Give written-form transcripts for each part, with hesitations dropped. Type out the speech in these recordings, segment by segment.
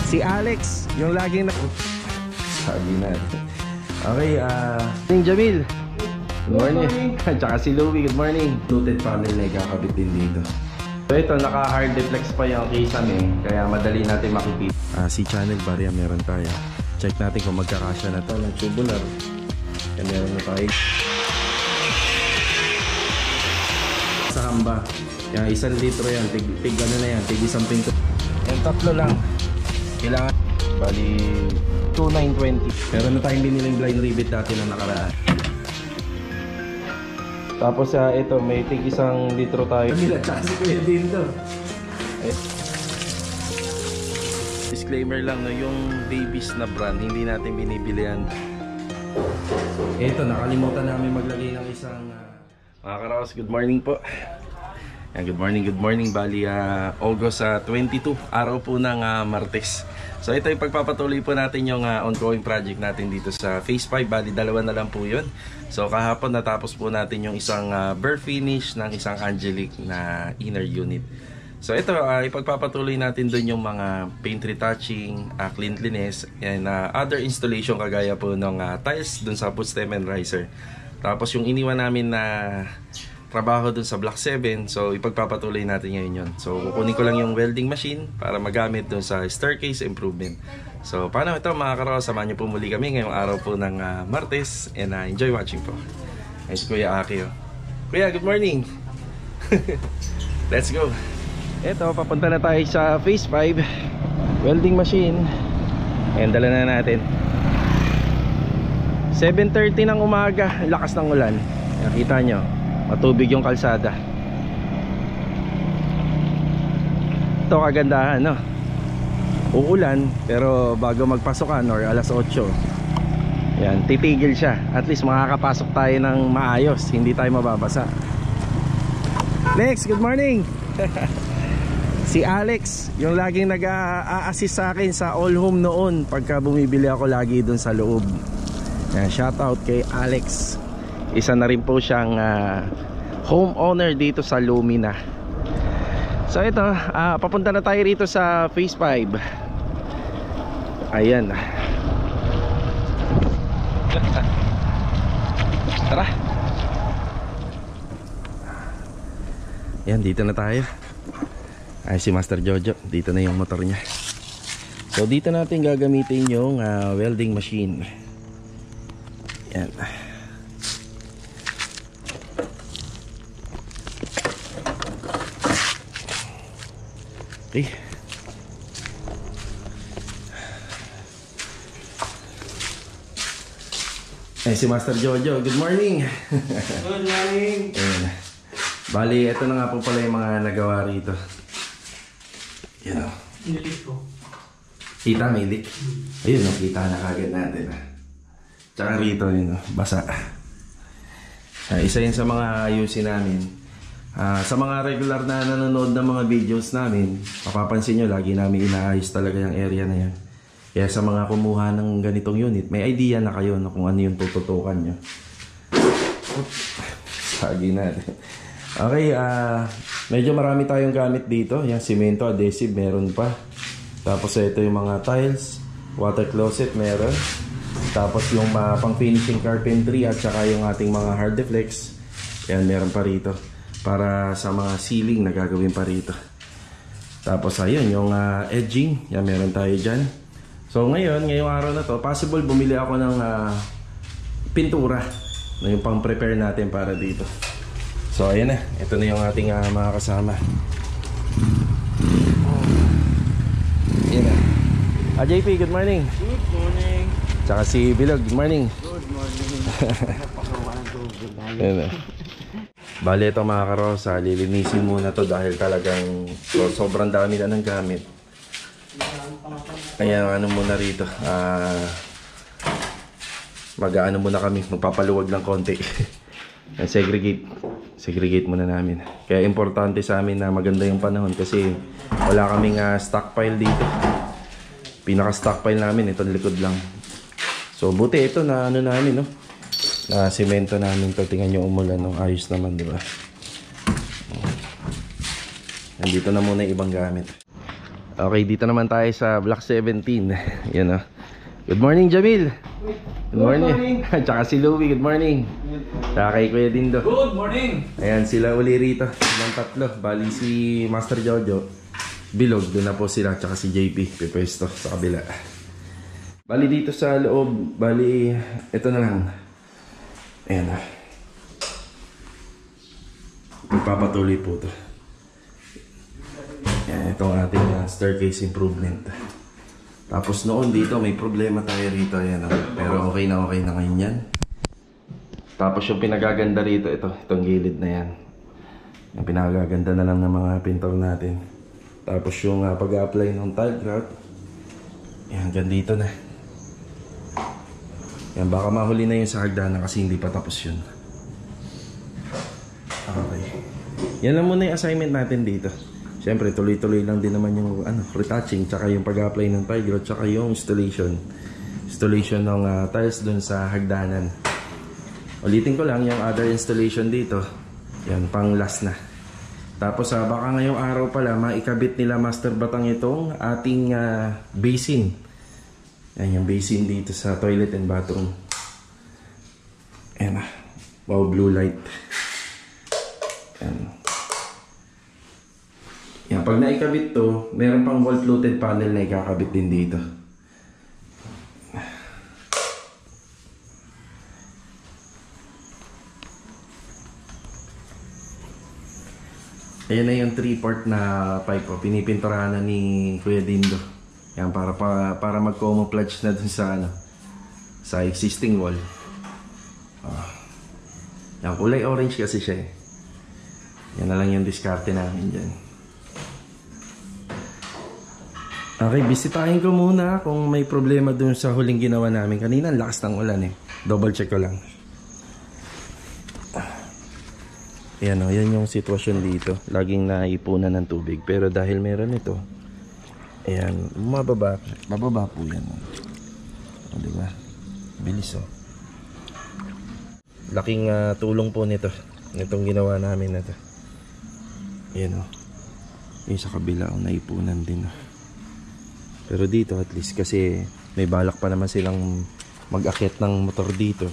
Si Alex, yung laging na... Sabi na. Okay, Jamil. Good morning. Tsaka si Louie, good morning. Fluted panel na ikakabit din dito. So ito, naka-hard deflex pa yung kisame, kaya madali natin makikita. Si channel barya meron tayo. Check natin kung magkakasya na to ng tubular. Kaya meron na tayo. Sa hamba. Yung 1 litro yan, tig ano na yan, tig 1 pinto. Yung tatlo lang. Kailangan, bali 2,920. Meron na tayong biniling blind rivet dati na nakaraan. Tapos ito, may tig 1 litro tayo. Tsaka si Kuya din to. Disclaimer lang, no, yung Davis na brand, hindi natin binibili yan. Ito, nakalimutan namin maglagay ng isang... mga karaos, good morning po. Good morning. Bali, August 22, araw po ng Martes. So ito yung pagpapatuloy po natin yung ongoing project natin dito sa Phase 5. Bali, 2 na lang po yun. So kahapon natapos po natin yung isang bare finish ng isang Angelic na inner unit. So ito, ipagpapatuloy natin dun yung mga paint retouching, cleanliness, and other installation kagaya po ng tiles dun sa foot stem and riser. Tapos yung iniwan namin na trabaho dun sa Block 7, so ipagpapatuloy natin ngayon yun. So kukunin ko lang yung welding machine para magamit dun sa staircase improvement. So paano ito mga karo, samahan nyo po muli kami ngayong araw po ng Martes, and enjoy watching po. Ay si Kuya Aki. Kuya, good morning. Let's go. Ito, papunta na tayo sa Phase 5 welding machine, and dala na natin. 7:30 ng umaga, lakas ng ulan. Nakita nyo, matubig yung kalsada. Ito kagandahan, no? Uulan, pero bago magpasokan or alas 8, yan, titigil siya. At least makakapasok tayo ng maayos, hindi tayo mababasa. Next, good morning. Si Alex, yung laging nag-a-assist sa akin sa all home noon pagka bumibili ako lagi dun sa loob. Shoutout kay Alex. Isa na rin po siyang homeowner dito sa Lumina. So ito, papunta na tayo rito sa Phase 5. Ayan. Tara. Ayan, dito na tayo. Ay, si Master Jojo, dito na yung motor niya. So dito natin gagamitin yung welding machine. Yan. Okay. Ay, si Master Jojo, good morning. Good morning. Ayan. Bali, ito na nga po pala yung mga nagawa rito. Yan o. Nilik ko. Kita, may leak. Ayun o, kita na kagad natin. Tsaka rito yun, basa. Isa yun sa mga ayusin namin. Sa mga regular na nanonood ng mga videos namin, mapapansin nyo, lagi namin inaayos talaga yung area na yan. Kaya sa mga kumuha ng ganitong unit, may idea na kayo no, kung ano yung tututukan nyo. Sagi natin. Okay, medyo marami tayong gamit dito. Yung simento, adhesive, meron pa. Tapos ito yung mga tiles, water closet, meron. Tapos yung pang finishing carpentry at saka yung ating mga hard deflex, yan meron pa rito para sa mga ceiling na gagawin pa rito. Tapos ayun yung edging, yan meron tayo dyan. So ngayong araw na to, possible bumili ako ng pintura na yung pang prepare natin para dito. So ayan na, ito na yung ating mga kasama. Ayan na. JP, good morning. Good morning. Tsaka si Bilog, good morning. Good morning. Bale ito mga karosa, lilinisin muna to dahil talagang sobrang dami na ng gamit. Kaya ano muna rito, mag-ano muna kami, magpapaluwag ng konti. Segregate muna namin. Kaya importante sa amin na maganda yung panahon kasi wala kaming stockpile dito. Pinaka stockpile namin itong likod lang. So buti ito na ano namin, no, na semento namin to. Tingnan nyo, umulan, no? Ayos naman, di ba? Nandito na muna yung ibang gamit. Okay, dito naman tayo sa Block 17. Yan o. Good morning, Jamil. Good morning. Tsaka si Louie, good morning. Tsaka kay Kuya Dindo. Good morning. Ayan, sila uli rito. Silang tatlo. Bali si Master Jojo. Bilog, doon na po sila. Tsaka si JP, pipwesto sa kabila. Bali dito sa loob. Bali, ito na lang. Ayan na. Magpapatuloy po ito. Yan, itong ating staircase improvement. Tapos noon dito may problema tayo rito. Yan, pero okay na ngayon yan. Tapos yung pinagaganda rito, itong gilid na yan. Yung pinagaganda na lang ng mga pintor natin. Tapos yung pag-apply ng tile grout. Yan, hanggang dito na. Yan, baka mahuli na yun sa hagdanan kasi hindi pa tapos yun. Okay. Yan lang muna yung assignment natin dito. Siyempre, tuloy-tuloy lang din naman yung retouching, tsaka yung pag-apply ng tile grout, tsaka yung installation ng tiles dun sa hagdanan. Ulitin ko lang yung other installation dito. Yan, pang last na. Tapos baka ngayong araw pala maikabit nila Master Batang itong ating basin. Yan yung basin dito sa toilet and bathroom. Ayan na. Wow, blue light. Yan. Yan, pag naikabit to, meron pang wall fluted panel na ikakabit din dito. Ayan na yung 3-part na pipe po. Pinipinturahan na ni Kuya Dindo. Yan, para mag-camouflage na dun sa existing wall. Yan, kulay orange kasi siya eh. Yan na lang yung diskarte namin dyan. Okay, bisitahin ko muna kung may problema dun sa huling ginawa namin. Kanina ang lakas ng ulan eh. Double check ko lang. Ayan o, yan yung sitwasyon dito. Laging naipunan ng tubig. Pero dahil meron ito, ayan, bababa po yan. O, diba? Bilis o. Laking tulong po nito. Nitong ginawa namin na ito. Ayan o. Yung sa kabila o, naipunan din o. Pero dito at least kasi may balak pa naman silang mag-akyat ng motor dito.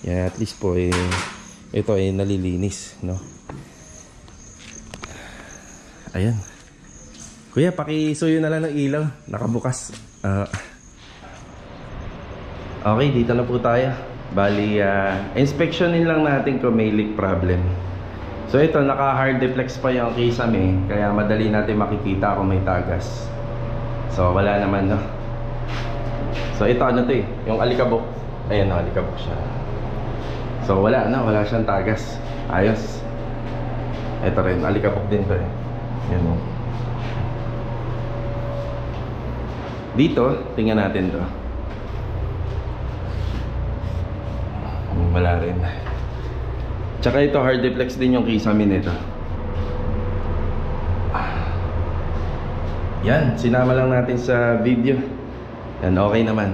Yan, at least po ito ay nalilinis, no? Ayan. Kuya, pakisuyo na lang ng ilaw. Nakabukas. Okay, dito na po tayo. Bali, inspectionin lang natin kung may leak problem. So ito, naka-hard deflex pa yung kisame. Kaya madali natin makikita kung may tagas. So wala naman, no? So ito ano to eh, yung alikabok. Ayan o, alikabok siya. So wala na, wala siyang tagas. Ayos. Ito rin, alikabok din to eh. Yan o. Dito, tingnan natin to. Wala rin. Tsaka ito, hard deflex din yung kisame nito. Yan, sinama lang natin sa video. Yan, okay naman.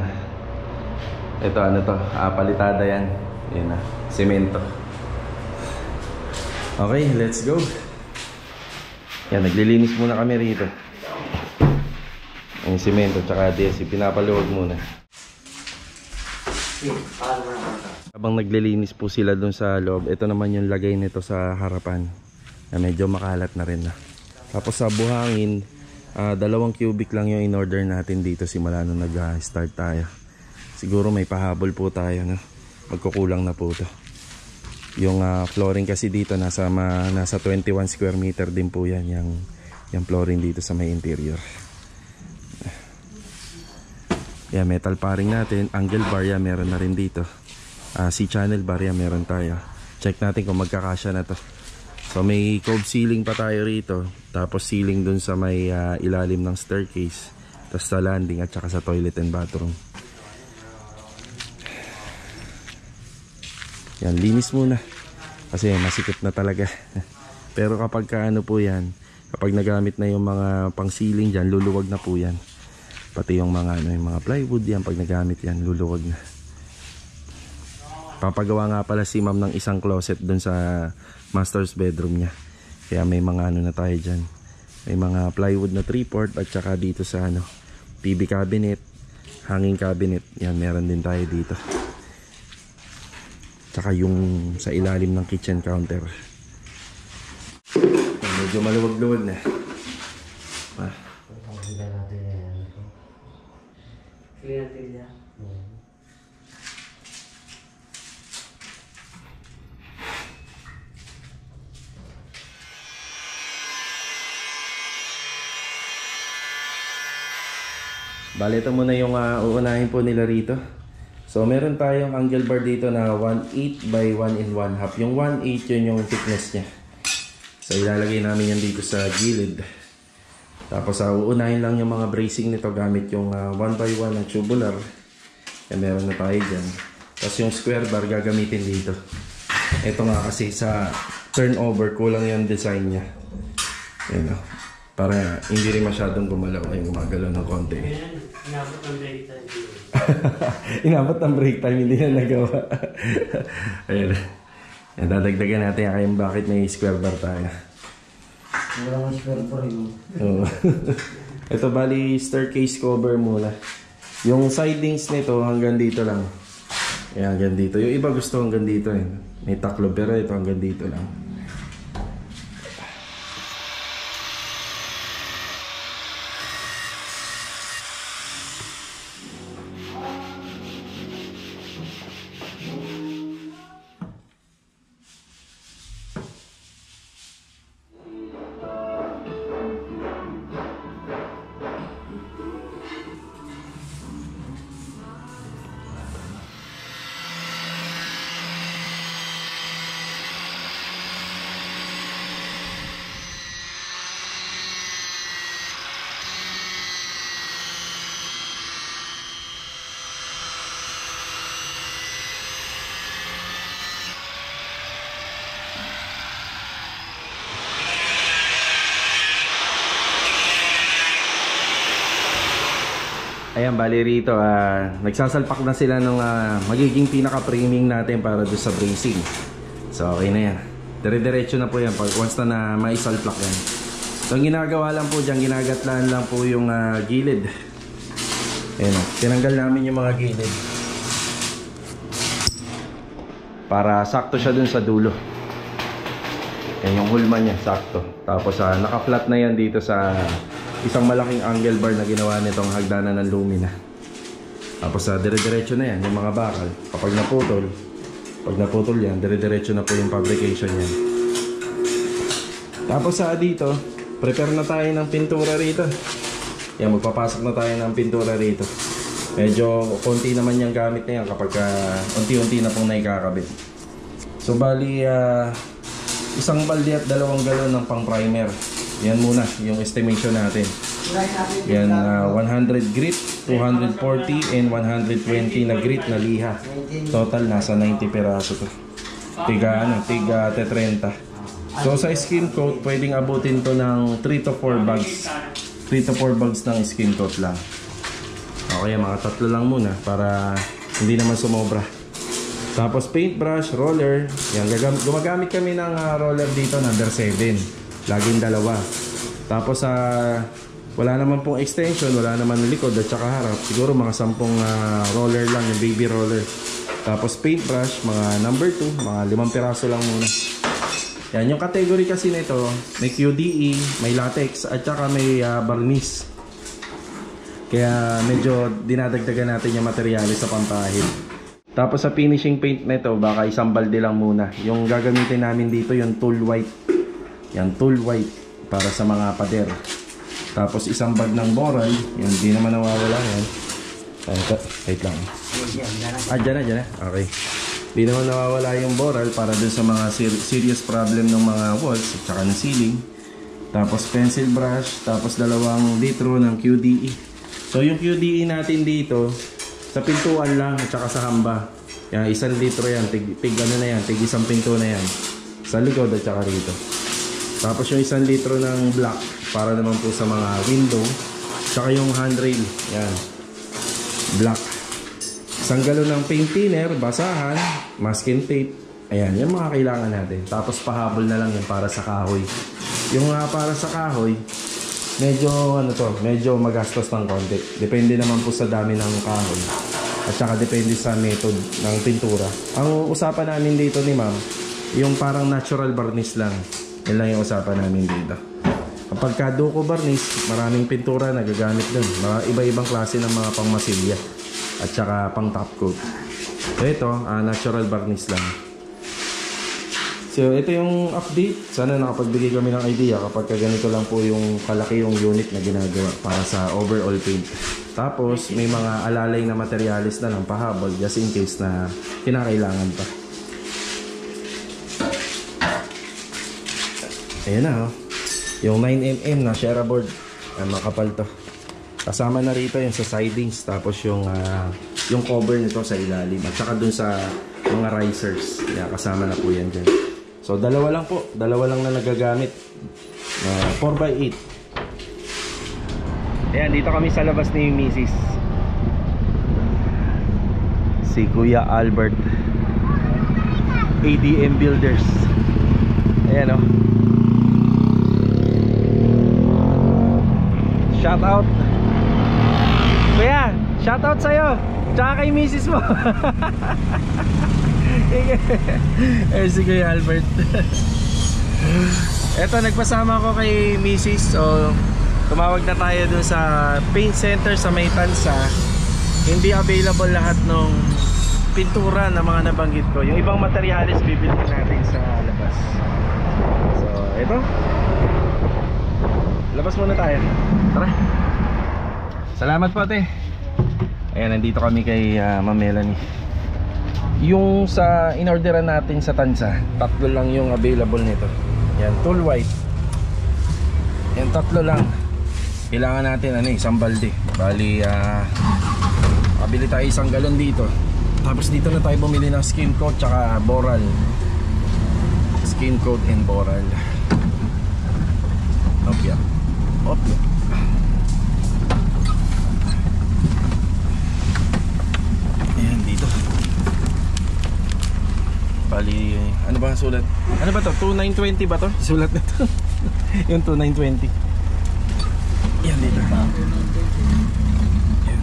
Ito, ano to? Palitada yan. Yan na, semento. Okay, let's go. Yan, naglilinis muna kami rito. Ang semento, tsaka DSC, pinapaluwag muna. Habang naglilinis po sila dun sa loob, ito naman yung lagay nito sa harapan. Na medyo makalat na rin na. Tapos sa buhangin, 2 cubic lang yung in-order natin dito simula nung nag-start tayo. Siguro may pahabol po tayo, no? Magkukulang na po ito. Yung flooring kasi dito nasa 21 square meter din po yan. Yung flooring dito sa may interior. Yan, metal paring natin. Angle bar yan, meron na rin dito. C-channel bar yan, meron tayo. Check natin kung magkakasya na to. So may cove ceiling pa tayo rito. Tapos ceiling dun sa may ilalim ng staircase. Tapos sa landing at saka sa toilet and bathroom. Yan, linis muna. Kasi masikip na talaga. Pero kapag ano po yan, kapag nagamit na yung mga pang ceiling dyan, luluwag na po yan. Pati yung mga, yung mga plywood yan, pag nagamit yan, luluwag na. Papagawa nga pala si ma'am ng isang closet dun sa master's bedroom niya. Kaya may mga ano na tayo dyan. May mga plywood na 3/4 at saka dito sa ano, PB cabinet, hanging cabinet. Yan, meron din tayo dito. Tsaka yung sa ilalim ng kitchen counter. Medyo maluwag-luwag na. Bale, ito muna yung uunahin po nila rito. So meron tayong angle bar dito na 1/8 by 1 1/2. Yung 1/8 yun yung thickness nya. So ilalagay namin yan dito sa gilid. Tapos uunahin lang yung mga bracing nito gamit yung 1 by 1 na tubular. Meron na tayo dyan. Tapos yung square bar gagamitin dito. Ito nga kasi sa turnover kulang yung design nya. Ayan, para hindi rin masyadong gumalaw ay gumagalaw ng konti. Inabot ng break time. Inabot ng break time, hindi na nagawa. Ayan. Ayan, dadagdagan natin kayong bakit may square bar tayo. Wala nga square bar yun. Oo. Ito bali staircase cover muna. Yung sidings nito hanggang dito lang. Ayan, hanggang dito. Yung iba gusto hanggang dito eh. May taklob pero ito hanggang dito lang. Ayan, bali rito, nagsasalpak na sila ng magiging pinaka-framing natin para doon sa bracing. So, okay na yan. Dire-diretso na po yan pag once na maisalpak yan. So, ang ginagawa lang po dyan, ginagatlaan lang po yung gilid. Ayan, tinanggal namin yung mga gilid. Para sakto siya dun sa dulo. Ayan, yung hulma niya, sakto. Tapos, naka-flat na yan dito sa isang malaking angle bar na ginawa nitong hagdanan ng lumina. Tapos dire-diretso na yan yung mga bakal. Kapag naputol yan, dire-diretso na po yung fabrication yan. Tapos dito, prepare na tayo ng pintura rito. Yan, magpapasok na tayo ng pintura rito. Medyo konti naman yung gamit na yan kapag unti-unti na pong naikakabit. So bali, isang balde at 2 galon ng pang primer. Yan muna yung estimation natin. Yan, 100 grit, 240 and 120 na grit na liha. Total nasa 90 peraso to. Tiga 30. So sa skin coat, pwedeng abutin to ng 3 to 4 bags. 3 to 4 bags ng skin coat lang. Okay, mga 3 lang muna para hindi naman sumobra. Tapos paintbrush, roller. Yan, gumagamit kami ng roller dito number 7. Laging 2. Tapos wala naman pong extension, wala naman likod at saka harap. Siguro mga 10 roller lang, yung baby roller. Tapos paintbrush, mga number 2, mga 5 piraso lang muna. Yan, yung category kasi nito, may QDE, may latex at saka may varnish. Kaya medyo dinadagdagan natin yung materyales sa pampahid. Tapos sa finishing paint nito, baka isang balde lang muna. Yung gagamitin namin dito, yung tool white. Yan, tool white para sa mga pader. Tapos isang bag ng boral. Yan, di naman nawawala yan. Wait lang. Dyan na. Okay. Di naman nawawala yung boral para dun sa mga serious problem ng mga walls at saka ng ceiling. Tapos pencil brush. Tapos 2 litro ng QDE. So yung QDE natin dito, sa pintuan lang at saka sa hamba. Yan, 1 litro yan. Tig ano na yan, tig isang pinto na yan. Sa likod at saka rito. Tapos yung 1 litro ng black para naman po sa mga window. Tsaka yung handrail. Yan. Black. 1 galon ng paint thinner, basahan, masking tape. Ayan, yung mga kailangan natin. Tapos pahabol na lang yung para sa kahoy. Yung para sa kahoy, medyo magastos ng konti. Depende naman po sa dami ng kahoy. At saka depende sa method ng pintura. Ang usapan namin dito ni ma'am, yung parang natural varnish lang. Yan lang yung usapan namin dito. Kapag ka duco varnish, maraming pintura na gagamit dun. Mga iba-ibang klase ng mga pangmasilya at saka pang top coat. So ito, natural varnish lang. So ito yung update. Sana nakapagbigay kami ng idea kapag ganito lang po yung kalaki yung unit na ginagawa para sa overall paint. Tapos may mga alalay na materialis na lang pahabol just in case na kinakailangan pa. Ayan na yung 9mm na Shera board. Makapal to. Kasama na rito yung sa sidings. Tapos yung cover nito sa ilalim. At saka dun sa mga risers. Kasama na po yan dyan. So dalawa lang po. Dalawa lang na nagagamit. 4x8. Ayan, dito kami sa labas ni Mrs. Si Kuya Albert, ADM Builders. Ayan shout out Kuya, shout out sa'yo tsaka kay Mrs. mo. Si Kuya Albert. Eto, nagpasama ko kay Mrs. So tumawag na tayo dun sa paint center sa May Tansa. Hindi available lahat ng pintura na mga nabanggit ko. Yung ibang materialis bibili natin sa labas. So ito, labas muna tayo. Tara. Salamat po ate. Ayan, nandito kami kay Ma'am Melanie. Yung sa inorderan natin sa Tansa, tatlo lang yung available nito. Yan, tool white. Yan, tatlo lang. Kailangan natin isang balde. Bali kabili tayo isang galon dito. Tapos dito na tayo bumili ng skin coat tsaka boral. Skin coat and boral. Opya. Ayan, dito. Bali, ano ba ang sulat? Ano ba to? 2920 ba to? Sulat na to. Yung 2920. Yan dito. Yan.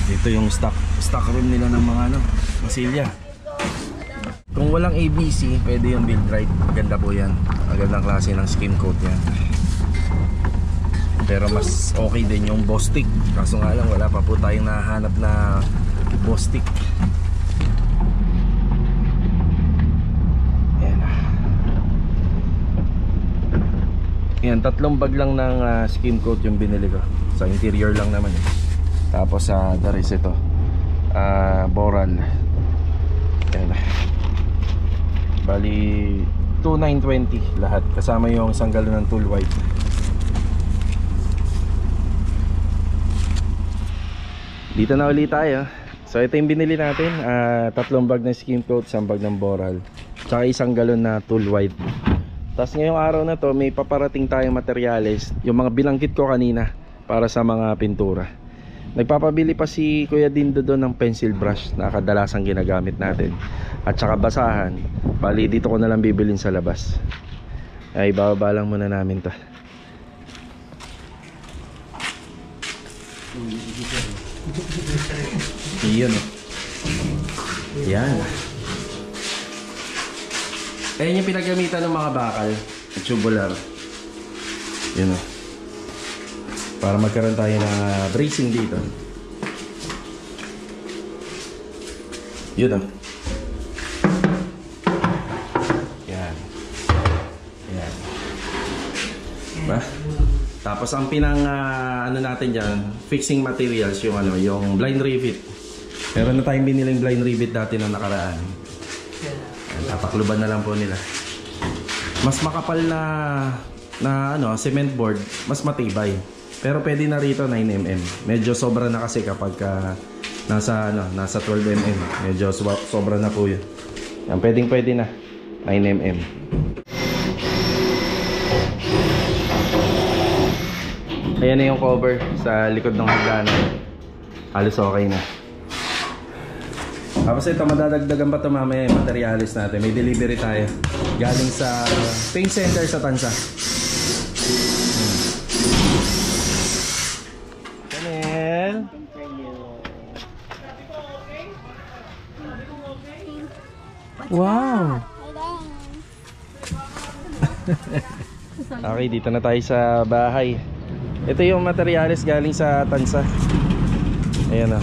Dito yung stock room nila ng mga masilya. Kung walang ABC, pwede yung Build Right. Maganda po yan. Magandang klase ng skin coat yan. Pero mas okay din yung Bostik. Kaso nga lang wala pa po tayong nahanap na Bostik. Yan, 3 bag lang ng skin coat yung binili ko. Sa interior lang naman Tapos the rest ito boral. Yan. Bali 2,920 lahat. Kasama yung isang galon ng tool white. Dito na ulit tayo. So ito yung binili natin. 3 bag ng skin coat, 1 bag ng boral, tsaka isang galon na tool white. Tapos ngayong araw na to may paparating tayong materyales, yung mga binanggit ko kanina para sa mga pintura. Nagpapabili pa si Kuya Dindo doon ng pencil brush na kadalasang ginagamit natin. At saka basahan. Bali dito ko na lang bibilin sa labas. Ay bababa lang muna namin to. Iyon Yan. Ayan yung pinagamitan ng mga bakal tubular. Yun para magkaroon tayo ng bracing dito. Yun Yan. Yan. Diba? Tapos ang pinang natin dyan, fixing materials, yung blind rivet. Meron na tayong biniling blind rivet dati na nakaraan. Tatakluban na lang po nila. Mas makapal na cement board, mas matibay. Pero pwede na rito 9mm. Medyo sobra na kasi kapag nasa 12mm. Medyo sobra na po yun. Yan, pwede na 9mm. Ayan na yung cover sa likod ng hagdanan. Halos okay na. Tapos ito, madadagdagan pa ito mamaya yung materialis natin. May delivery tayo galing sa paint center sa Tansa. Wow! Okay, dito na tayo sa bahay. Ito yung materyales galing sa Tansa. Ayan o.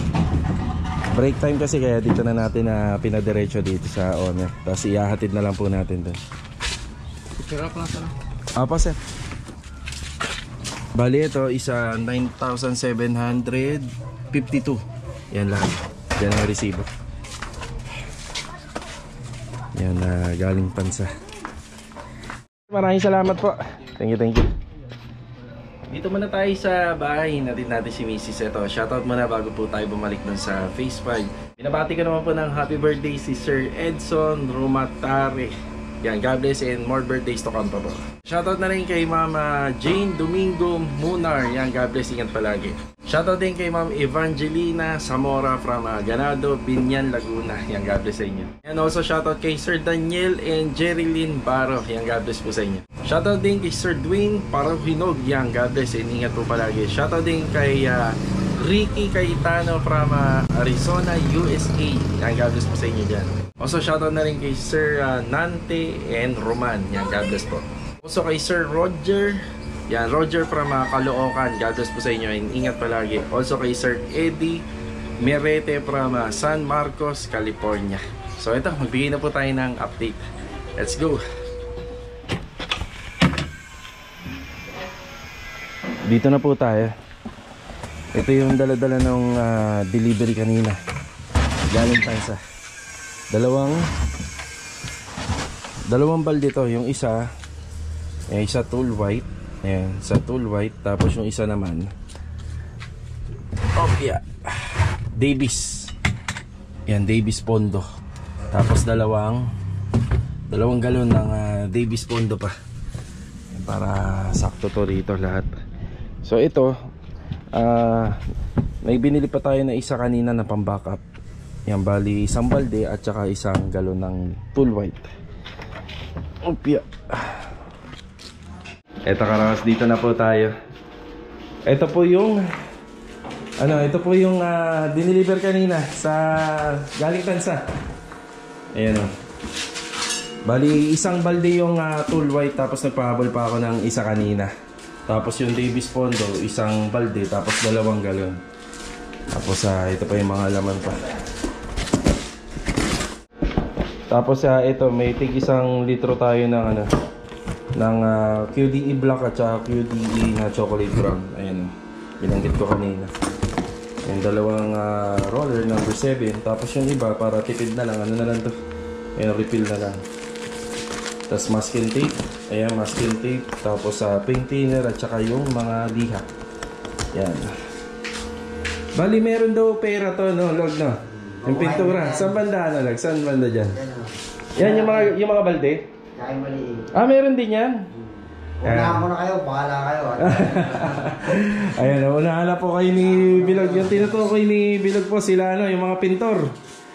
Break time kasi kaya dito na natin na pinadiretso dito sa owner. Tapos ihahatid na lang po natin dun. Picture up lang sana. Apa sir? Bali ito isa 9,752. Yan lahat. Yan ang resibo. Yan galing Tansa. Maraming salamat po. Thank you, thank you. Dito muna tayo sa bahay natin si Mrs. Ito, shoutout muna bago po tayo bumalik dun sa Phase 5. Binabati ko naman po ng happy birthday si Sir Edson Romatare. Yan, God bless and more birthdays to come pa po. Shoutout na rin kay Mama Jane Domingo Munar. Yan, God bless, ingat palagi. Shoutout din kay Ma'am Evangelina Zamora from Ganado, Binyan, Laguna. Yan, God bless sa inyo. And also shoutout kay Sir Daniel and Jerilyn Baro. Yan, God bless po sa inyo. Shoutout din kay Sir Dwayne Parahinog. Yan, God bless and ingat po palagi. Shoutout din kay Ricky Cayetano from Arizona, USA. Yan, God bless po sa inyo dyan. Also shoutout na rin kay Sir Nante and Roman. Yan, God bless po. Also kay Sir Roger. Yan, Roger from Caloocan. God bless po sa inyo and ingat palagi. Also kay Sir Eddie Merete from San Marcos, California. So ito, magbigay na po tayo ng update. Let's go! Dito na po tayo. Ito yung dala-dala ng delivery kanina. Galing tayo sa dalawang balde to. Yung isa tool white. Ayan, sa tool white. Tapos yung isa naman Davis. Yan, Davis Pondo. Tapos dalawang galon ng Davis Pondo pa. Para sakto to rito lahat. So ito may binili pa tayo na isa kanina na pang backup. Yan, bali isang balde at saka isang galon ng tool white. Opya. Eto karawas, dito na po tayo. Ito po yung dineliver kanina sa galing Tansa. Ayan o. Bali isang balde yung tool white, tapos nagpahabol pa ako ng isa kanina. Tapos yung Davis Pondo, isang balde, tapos dalawang galon. Tapos ito pa yung mga laman pa. Tapos ito, may tig 1 litro tayo ng QDE black at saka QDE na chocolate brown. Ayan, binanggit ko kanina. Yung dalawang roller number 7. Tapos yung iba para tipid na lang, ano na lang to, ayan, refill na lang. Tapos masking tape. Ayan, masking tape. Tapos paint thinner at saka yung mga liha. Yan. Bali meron daw pera to, no, log, no? Yung pintura. Saan banda na, lag? Saan banda dyan? Yan, yung mga balde? Kaya maliit. Meron din yan? Unahan ko na kayo, bahala kayo. Ayan, unahan na po kayo ni Bilog. Yung tinutukoy ni Bilog po sila, yung mga pintor.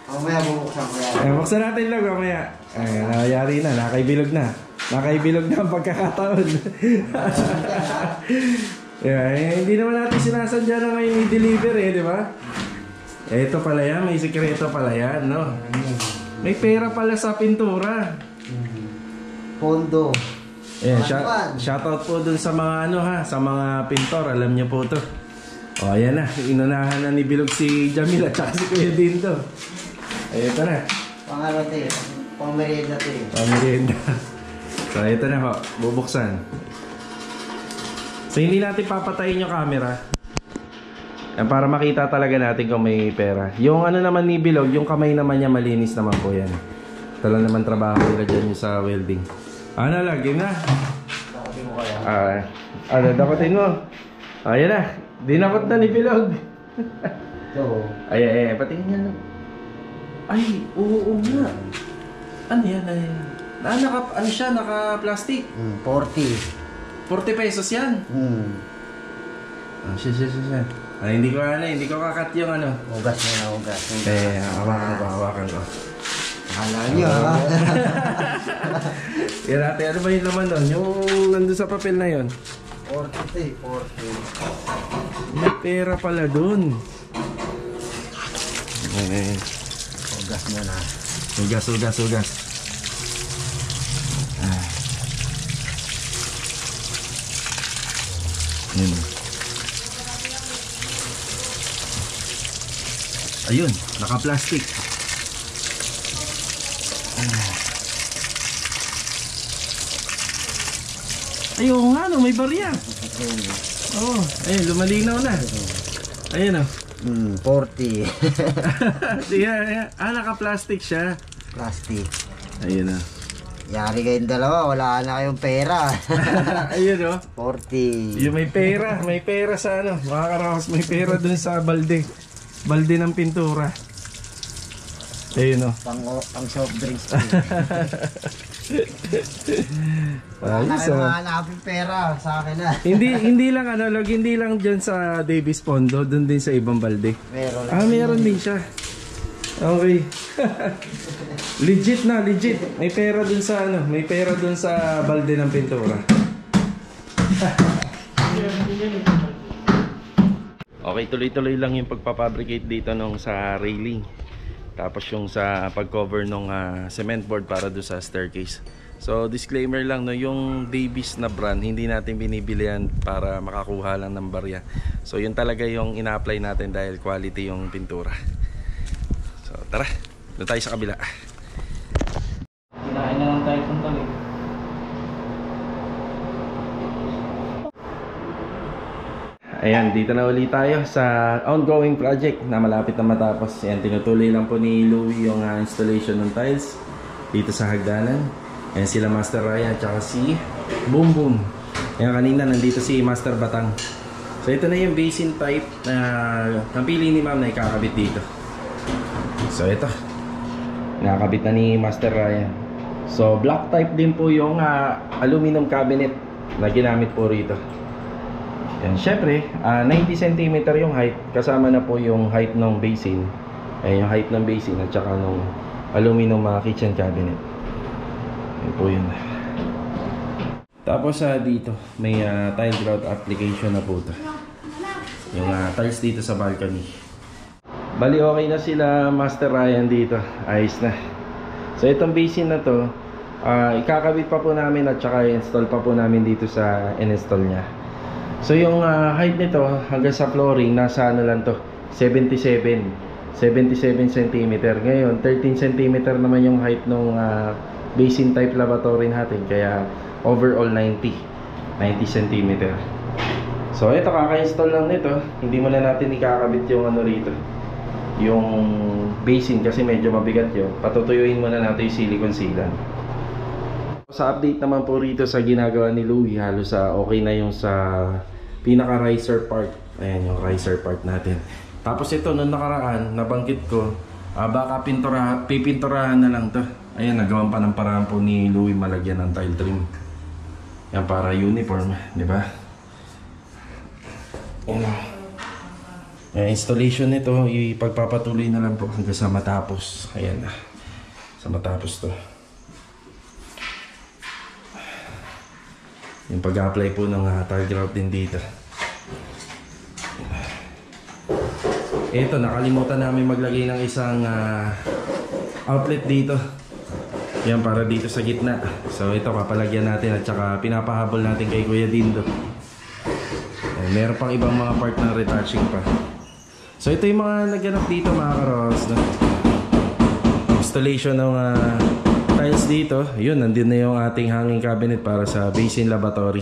Mamaya bubuksan ko yan. Buksan natin, log, mamaya. Ayan, nangyari na, nakaibilog na. Nakaibilog na ang pagkakataon. Hindi naman natin sinasadya na ngayon i-deliver di ba? Ito pala yan, may sikreto pala yan, no? May pera pala sa pintura. Pondo. Ayan, shoutout po dun sa mga sa mga pintor, alam niyo po to. O, ayan na, inunahan na ni Bilog si Jamil at saka si Kuya din to. Ayan, ito na. Pang merienda to eh. Pang merienda. So, ito na ho, bubuksan. So, hindi natin papatayin yung camera. Yan, para makita talaga natin kung may pera. Yung naman ni Bilog, yung kamay naman niya malinis naman po yan. Ito lang naman trabaho nila dyan sa welding. Game na? Dakotin mo kaya? Dakotin mo. Ayan na, dinakot na ni Bilog. So, ay, patingin niya lang. Ay, oo nga. Ano yan? Naka-plastic. 40. 40 pesos yan. Siya. Hindi ko kakat yung Ugas na ugas. hawakan ko. Hala niyo ha. Yan natin, ano ba yung laman doon? Yung nandun sa papel na yun. 40. May pera pala doon. Ugas mo na. Ugas. Ayun, naka-plastic. Ayun nga no, may barya. Oh, ayun, lumalinaw na. Ayun oh. 40. Diyan, naka-plastic siya. Plastic. Ayun oh. Yari kayong dalawa, wala na kayong pera. Ayun oh. 40. Yung may pera sa ano, mga karaos, may pera dun sa balde. Balde ng pintura. Ayun oh. Pang soft drinks. Wala na Ayos kayong oh. hanapin pera sa akin na. hindi lang ano, hindi lang dyan sa Davis Pondo, dun din sa ibang balde. Meron. Meron din siya. Okay. Legit. May pera dun sa ano, may pera dun sa balde ng pintura. Okay, tuloy-tuloy lang yung pagpapabricate dito nung sa railing. Tapos yung sa pag-cover nung cement board para do sa staircase. So disclaimer lang no, yung Davis na brand hindi natin binibilihan para makakuha lang ng barya. So yun talaga yung ina-apply natin dahil quality yung pintura. So tara, doon tayo sa kabila. Kinain na lang tayo kung tuloy. Ayan, dito na ulit tayo sa ongoing project na malapit na matapos. Ayan, tinutuloy lang po ni Louie yung installation ng tiles dito sa hagdanan. Ayan sila Master Ryan at saka si Boom Boom. Ayan, kanina nandito si Master Batang. So ito na yung basin type na napili ni ma'am na ikakabit dito. So ito, nakakabit na ni Master Ryan. So black type din po yung aluminum cabinet na ginamit po rito. Yan, syempre, 90 cm yung height, kasama na po yung height ng basin. Ayan yung height ng basin at saka ng aluminum kitchen cabinet. Yan po yun. Tapos dito, may tile grout application na po ito. Yung tiles dito sa balcony. Bali okay na sila Master Ryan dito. Ayos na. So itong basin na to, ikakabit pa po namin at saka install pa po namin dito sa in-install niya. So yung height nito hanggang sa flooring nasa ano lang to, 77 cm. Ngayon 13 cm naman yung height ng basin type lavatory natin, kaya overall 90 cm. So ito, kaka-install lang nito. Hindi mo na natin ikakabit yung ano rito, yung basin kasi medyo mabigat yun. Patutuyuin muna natin yung silicone sealant. Sa update naman po rito sa ginagawa ni Louie, halos okay na yung sa pinaka riser part. Ayan yung riser part natin. Tapos ito nung nakaraan nabanggit ko, baka pipinturahan na lang to. Ayan, nagawan pa ng paraan po ni Louie malagyan ng tile trim. Yan para uniform, di ba? Installation nito ipagpapatuloy na lang po hanggang sa matapos. Ayan na, sa matapos to. Yung pag-apply po ng tile grout din dito. Ito, nakalimutan namin maglagay ng isang outlet dito. Yan, para dito sa gitna. So ito, papalagyan natin at saka pinapahabol natin kay Kuya Dindo. Meron pang ibang mga part ng retouching pa. So ito yung mga naganap dito mga karos, no? Installation ng tiles dito. Yun, nandun na yung ating hanging cabinet para sa basin lavatory.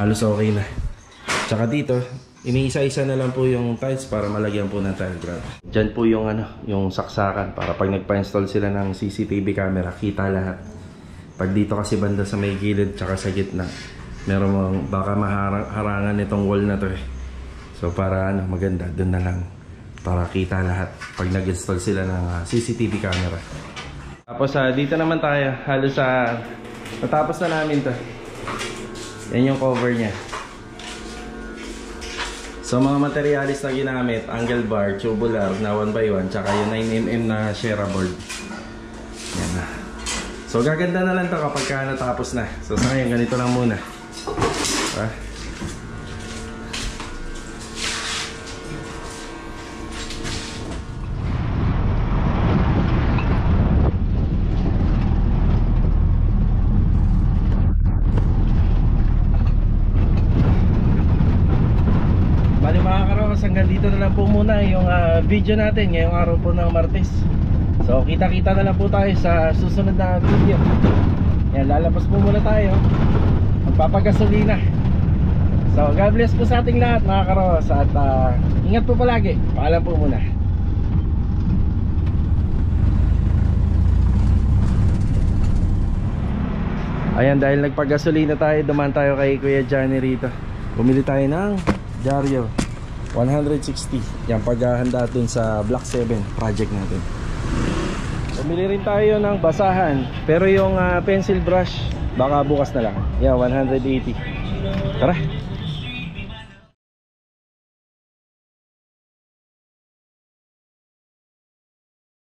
Halos okay na. Tsaka dito, iniisa-isa na lang po yung tiles para malagyan po ng tile grout. Diyan po yung yung saksakan para pag nagpa-install sila ng CCTV camera, kita lahat. Pag dito kasi banda sa may gilid tsaka sa gitna, meron baka maharangan itong wall na to eh. So para maganda, dun na lang para kita lahat pag nag-install sila ng CCTV camera. Tapos dito naman tayo, halos natapos na namin to. Yan yung cover nya. So mga materialis na ginamit, angle bar, tubular na 1x1, tsaka yung 9mm na Shera board. Yan na. So gaganda na lang to kapag natapos na. So sa ngayon, ganito lang muna. Bali mga karos, hanggang dito na lang po muna yung video natin ngayong araw po ng Martes. So kita-kita na lang po tayo sa susunod na video. Yan, lalabas po muna tayo, magpapagasolina. So God bless po sa ating lahat mga karos. At ingat po palagi. Paalam po muna. Ayan, dahil nagpagasolina tayo, dumaan tayo kay Kuya Johnny rito. Bumili tayo ng Jarrio 160. Yan, paghahanda dun sa Block 7 project natin. Bumili rin tayo ng basahan, pero yung pencil brush baka bukas na lang. Yan, 180. Tara.